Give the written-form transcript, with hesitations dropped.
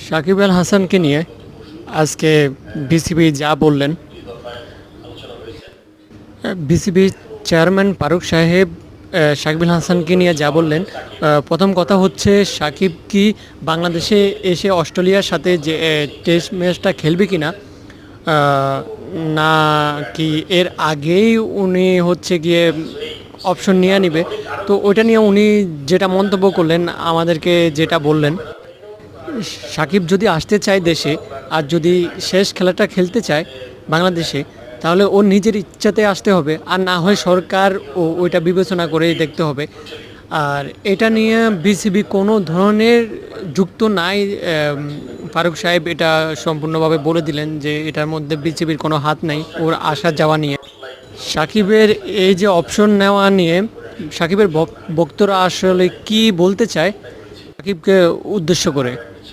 সাকিব আল হাসানকে নিয়ে আজকে বিসিবি যা বললেন, বিসিবি চেয়ারম্যান ফারুক সাহেব সাকিব আল হাসানকে নিয়ে যা বললেন, প্রথম কথা হচ্ছে সাকিব কি বাংলাদেশে এসে অস্ট্রেলিয়ার সাথে যে টেস্ট ম্যাচটা খেলবে কি না, না কি এর আগেই উনি হচ্ছে গিয়ে অপশন নিয়ে নিবে। তো ওইটা নিয়ে উনি যেটা মন্তব্য করলেন, আমাদেরকে যেটা বললেন, সাকিব যদি আসতে চায় দেশে আর যদি শেষ খেলাটা খেলতে চায় বাংলাদেশে, তাহলে ওর নিজের ইচ্ছাতে আসতে হবে, আর না হয় সরকার ওইটা বিবেচনা করে দেখতে হবে। আর এটা নিয়ে বিসিবি কোনো ধরনের যুক্ত নাই। ফারুক সাহেব এটা সম্পূর্ণভাবে বলে দিলেন যে এটার মধ্যে বিসিবির কোনো হাত নাই ওর আসা যাওয়া নিয়ে। সাকিবের এই যে অপশন নেওয়া নিয়ে সাকিবের বক্তরা আসলে কি বলতে চায় সাকিবকে উদ্দেশ্য করে।